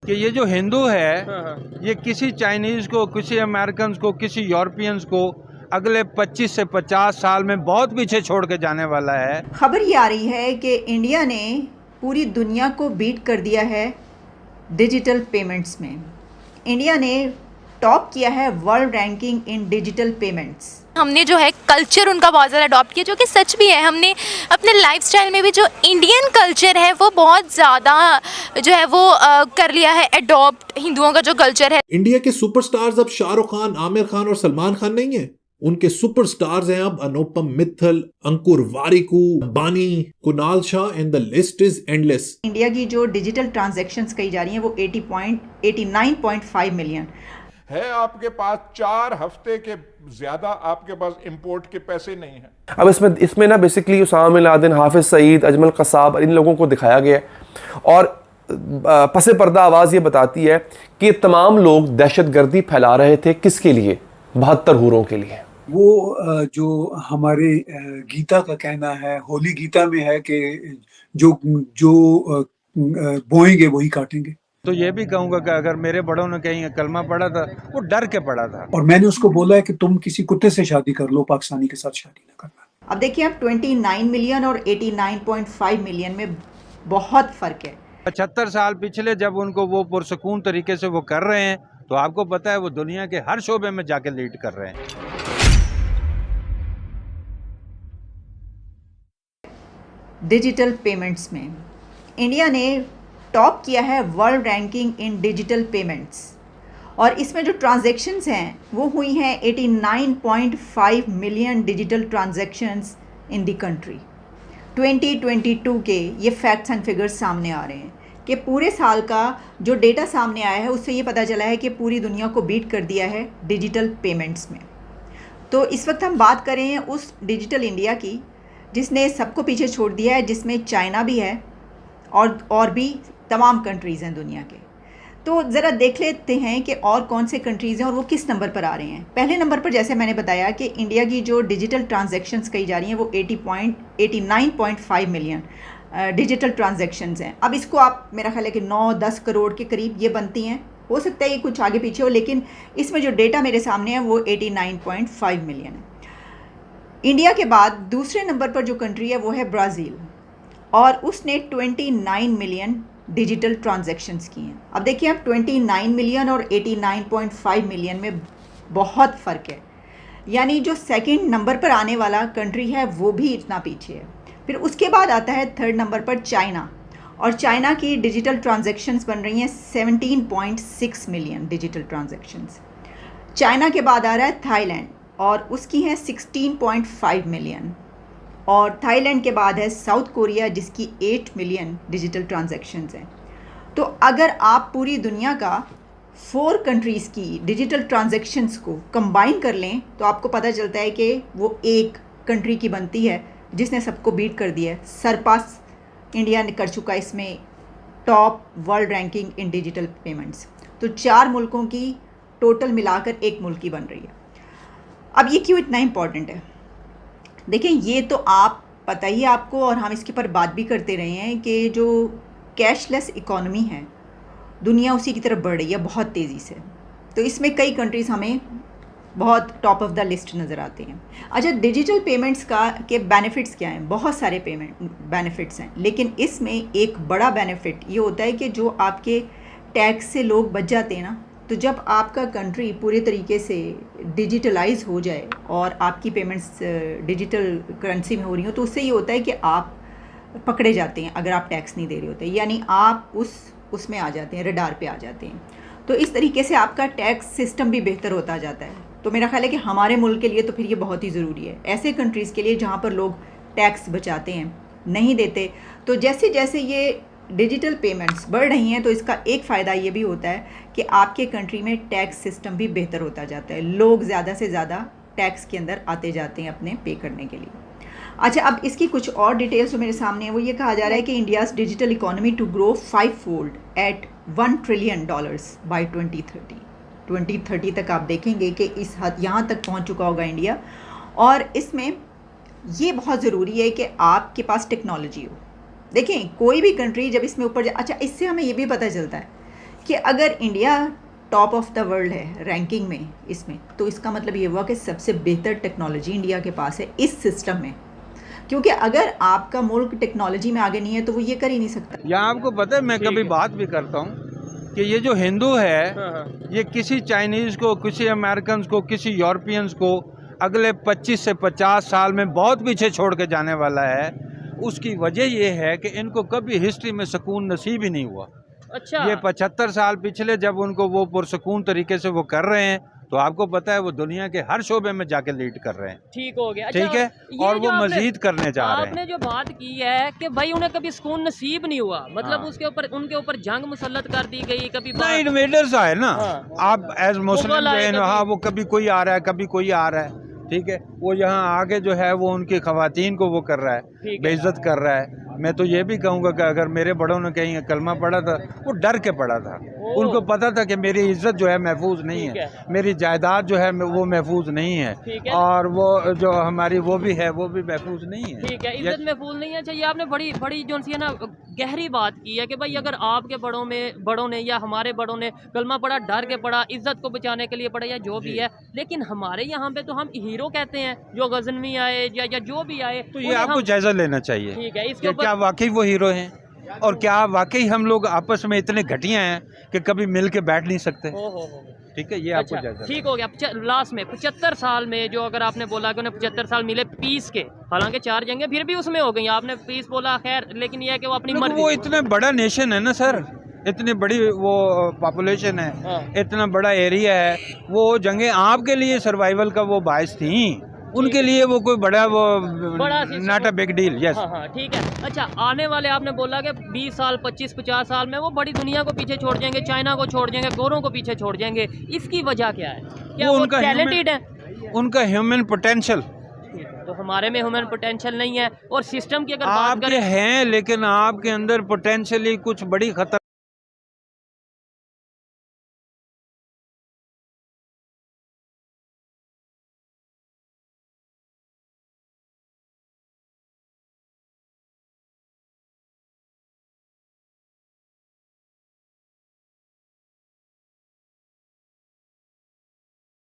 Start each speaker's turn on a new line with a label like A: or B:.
A: कि ये जो हिंदू है
B: हाँ।
A: ये किसी चाइनीज को, किसी अमेरिकन को, किसी यूरोपियंस को अगले 25 से 50 साल में बहुत पीछे छोड़ के जाने वाला है।
C: खबर ये आ रही है कि इंडिया ने पूरी दुनिया को बीट कर दिया है डिजिटल पेमेंट्स में। इंडिया ने टॉप किया है वर्ल्ड रैंकिंग इन डिजिटल पेमेंट्स।
D: हमने जो है कल्चर उनका बहुत ज़्यादा अडॉप्ट किया, जो कि सच भी है। हमने अपने लाइफस्टाइल में भी जो इंडियन कल्चर है वो बहुत ज़्यादा जो है वो कर लिया है अडॉप्ट, हिंदुओं का जो कल्चर है।
E: इंडिया के सुपरस्टार्स अब शाहरुख खान, आमिर खान और सलमान खान नहीं है, उनके सुपरस्टार्स हैं अब अनुपम मित्तल, अंकुर वारिकू, बानी, Kunal Shah and the list is endless.
C: India की जो डिजिटल ट्रांजैक्शंस कही जा रही हैं वो 89.5 मिलियन
B: है। आपके पास 4 हफ्ते के ज्यादा आपके पास इंपोर्ट के पैसे नहीं हैं।
F: अब इसमें ना basically Usama bin Laden, Hafiz Saeed, Ajmal Kasab, इन लोगों को दिखाया गया है और पसे पर्दा आवाज़ ये बताती है कि ये तमाम लोग दहशतगर्दी फैला रहे थे किसके लिए? 72 हूरों के लिए।
G: वो जो हमारे गीता का कहना है, होली गीता में है कि जो बोएंगे वही काटेंगे।
A: तो ये भी कहूंगा कि अगर मेरे बड़ों ने कहीं कलमा पढ़ा था वो डर के पढ़ा था,
G: और मैंने उसको बोला है कि तुम किसी कुत्ते से शादी कर लो, पाकिस्तानी के साथ शादी ना करना।
C: अब देखिए, आप 29 मिलियन और 89.5 मिलियन में बहुत फर्क है।
A: 75 साल पिछले जब उनको वो पुरसकून तरीके से वो कर रहे हैं, तो आपको पता है वो दुनिया के हर शोबे में जाके लीड कर रहे हैं।
C: डिजिटल पेमेंट्स में इंडिया ने टॉप किया है वर्ल्ड रैंकिंग इन डिजिटल पेमेंट्स, और इसमें जो ट्रांजैक्शंस हैं वो हुई हैं 89.5 million digital transactions in the country. 2022 के ये फैक्ट्स एंड फिगर्स सामने आ रहे हैं कि पूरे साल का जो डेटा सामने आया है उससे ये पता चला है कि पूरी दुनिया को बीट कर दिया है डिजिटल पेमेंट्स में। तो इस वक्त हम बात कर रहे हैं उस डिजिटल इंडिया की जिसने सबको पीछे छोड़ दिया है, जिसमें चाइना भी है और भी तमाम कंट्रीज़ हैं दुनिया के। तो ज़रा देख लेते हैं कि और कौन से कंट्रीज़ हैं और वो किस नंबर पर आ रहे हैं। पहले नंबर पर जैसे मैंने बताया कि इंडिया की जो डिजिटल ट्रांजैक्शंस कही जा रही हैं वो 89.5 मिलियन डिजिटल ट्रांजैक्शंस हैं। अब इसको आप, मेरा ख्याल है कि 9-10 करोड़ के करीब ये बनती हैं। हो सकता है ये कुछ आगे पीछे हो, लेकिन इसमें जो डेटा मेरे सामने है वो 89.5 मिलियन है। इंडिया के बाद दूसरे नंबर पर जो कंट्री है वो है ब्राज़ील, और उसने 29 मिलियन डिजिटल ट्रांजैक्शंस की हैं। अब देखिए, आप 29 मिलियन और 89.5 मिलियन में बहुत फ़र्क है, यानी जो सेकंड नंबर पर आने वाला कंट्री है वो भी इतना पीछे है। फिर उसके बाद आता है थर्ड नंबर पर चाइना, और चाइना की डिजिटल ट्रांजैक्शंस बन रही हैं 17.6 मिलियन डिजिटल ट्रांजैक्शंस। चाइना के बाद आ रहा है थाईलैंड, और उसकी हैं 16.5 मिलियन, और थाईलैंड के बाद है साउथ कोरिया जिसकी 8 मिलियन डिजिटल ट्रांजैक्शंस हैं। तो अगर आप पूरी दुनिया का 4 कंट्रीज़ की डिजिटल ट्रांजैक्शंस को कंबाइन कर लें तो आपको पता चलता है कि वो एक कंट्री की बनती है जिसने सबको बीट कर दिया है। सरपास इंडिया ने कर चुका इसमें टॉप वर्ल्ड रैंकिंग इन डिजिटल पेमेंट्स। तो 4 मुल्कों की टोटल मिलाकर एक मुल्क की बन रही है। अब ये क्यों इतना इम्पॉर्टेंट है? देखें, ये तो आप पता ही है आपको, और हम इसके ऊपर बात भी करते रहे हैं कि जो कैशलेस इकॉनमी है दुनिया उसी की तरफ बढ़ रही है बहुत तेज़ी से। तो इसमें कई कंट्रीज़ हमें बहुत टॉप ऑफ द लिस्ट नज़र आती हैं। अच्छा, डिजिटल पेमेंट्स का के बेनिफिट्स क्या हैं? बहुत सारे बेनिफिट्स हैं, लेकिन इसमें एक बड़ा बेनिफिट ये होता है कि जो आपके टैक्स से लोग बच जाते हैं ना, तो जब आपका कंट्री पूरे तरीके से डिजिटलाइज हो जाए और आपकी पेमेंट्स डिजिटल करेंसी में हो रही हो, तो उससे ये होता है कि आप पकड़े जाते हैं अगर आप टैक्स नहीं दे रहे होते, यानी आप उसमें आ जाते हैं, रडार पे आ जाते हैं। तो इस तरीके से आपका टैक्स सिस्टम भी बेहतर होता जाता है। तो मेरा ख्याल है कि हमारे मुल्क के लिए तो फिर ये बहुत ही ज़रूरी है, ऐसे कंट्रीज़ के लिए जहाँ पर लोग टैक्स बचाते हैं, नहीं देते। तो जैसे जैसे ये डिजिटल पेमेंट्स बढ़ रही हैं तो इसका एक फ़ायदा ये भी होता है कि आपके कंट्री में टैक्स सिस्टम भी बेहतर होता जाता है। लोग ज़्यादा से ज़्यादा टैक्स के अंदर आते जाते हैं अपने पे करने के लिए। अच्छा, अब इसकी कुछ और डिटेल्स जो मेरे सामने है वो ये कहा जा रहा है कि India's digital economy to grow 5-fold at $1 trillion by 2030। 2030 तक आप देखेंगे कि इस हद यहाँ तक पहुँच चुका होगा इंडिया। और इसमें ये बहुत ज़रूरी है कि आपके पास टेक्नोलॉजी हो। देखें, कोई भी कंट्री जब इसमें ऊपर अच्छा, इससे हमें ये भी पता चलता है कि अगर India top of the world है रैंकिंग में इसमें, तो इसका मतलब ये हुआ कि सबसे बेहतर टेक्नोलॉजी इंडिया के पास है इस सिस्टम में, क्योंकि अगर आपका मुल्क टेक्नोलॉजी में आगे नहीं है तो वो ये कर ही नहीं सकता।
A: या आपको पता है, मैं कभी बात भी करता हूँ कि ये जो हिंदू है, ये किसी चाइनीज़ को, किसी अमेरिकन को, किसी यूरोपियंस को अगले 25 से 50 साल में बहुत पीछे छोड़ के जाने वाला है। उसकी वजह ये है कि इनको कभी हिस्ट्री में सुकून नसीब ही नहीं हुआ।
H: अच्छा,
A: ये 75 साल पिछले जब उनको वो पुरसकून तरीके से वो कर रहे हैं, तो आपको पता है वो दुनिया के हर शोबे में जाके लीड कर रहे हैं।
H: ठीक हो गया।
A: ठीक है,
H: ये
A: और
H: जो
A: वो
H: आपने-
A: मजीद करने जा रहे
H: आपने
A: हैं।
H: जो बात की है कि भाई उन्हें कभी सुकून नसीब नहीं हुआ, मतलब
A: हाँ।
H: उसके ऊपर उनके ऊपर जंग मुसल्लत कर दी गई, कभी
A: ना इन्वेडर्स आए ना,
H: हाँ।
A: आप एज मुस्लिम
H: मुगल आए कभी।
A: हाँ, वो कभी कोई आ रहा है, कभी कोई आ रहा है। ठीक है, वो यहाँ आगे जो है वो उनकी खवातीन को वो कर रहा
H: ठीक
A: है,
H: है।
A: बेइज्जत कर रहा है। मैं तो ये भी कहूँगा कि अगर मेरे बड़ों ने कहीं कलमा पढ़ा था, वो डर के पढ़ा था। उनको पता था कि मेरी इज्जत जो है महफूज नहीं
H: ठीक
A: है, मेरी जायदाद जो है वो महफूज नहीं है,
H: ठीक है।
A: और वो जो हमारी वो भी है वो भी महफूज नहीं है।
H: ठीक है, इज्जत महफूज नहीं है। चाहिए आपने बड़ी बड़ी जो सी है ना गहरी बात की है कि भाई अगर आपके बड़ों ने या हमारे बड़ों ने कलमा पढ़ा, डर के पढ़ा, इज्जत को बचाने के लिए पढ़ा या जो भी है, लेकिन हमारे यहाँ पे तो हम हीरो कहते हैं जो गजनवी आए या जो भी आए,
A: तो ये
H: उन्हें
A: आपको
H: हम-
A: जायजा लेना चाहिए
H: ठीक है, इसके
A: कि
H: ऊपर
A: क्या वाकई वो हीरो हैं, और क्या वाकई हम लोग आपस में इतने घटिया हैं कि कभी मिल के बैठ नहीं सकते।
H: हो।
A: ठीक है, ये आपको
H: अच्छा,
A: जायजा
H: ठीक हो गया। लास्ट में 75 साल में जो अगर आपने बोला कि उन्हें 75 साल मिले पीस के, हालांकि 4 जंगें फिर भी उसमें हो गई, आपने पीस बोला, खैर, लेकिन यह है कि वो अपनी
A: लेकिन
H: मर्जी।
A: वो इतना बड़ा नेशन है ना सर, इतनी बड़ी वो पॉपुलेशन है,
H: हाँ।
A: इतना बड़ा एरिया है, वो जंगें आपके लिए सर्वाइवल का वो बायस थी, उनके लिए वो कोई बड़ा वो
H: बड़ा सी-
A: not a big deal. Yes,
H: हाँ हाँ, ठीक है। अच्छा, आने वाले आपने बोला कि 20 साल 25-50 साल में वो बड़ी दुनिया को पीछे छोड़ जाएंगे, चाइना को छोड़ जाएंगे, गोरों को पीछे छोड़ जाएंगे। इसकी वजह क्या है? क्या
A: वो
H: वो
A: उनका
H: टैलेंटेड है?
A: उनका ह्यूमन पोटेंशियल
H: तो हमारे में ह्यूमन पोटेंशियल नहीं है, और सिस्टम की अगर बात
A: आपके
H: करें,
A: हैं, लेकिन आपके अंदर पोटेंशियली कुछ बड़ी खतर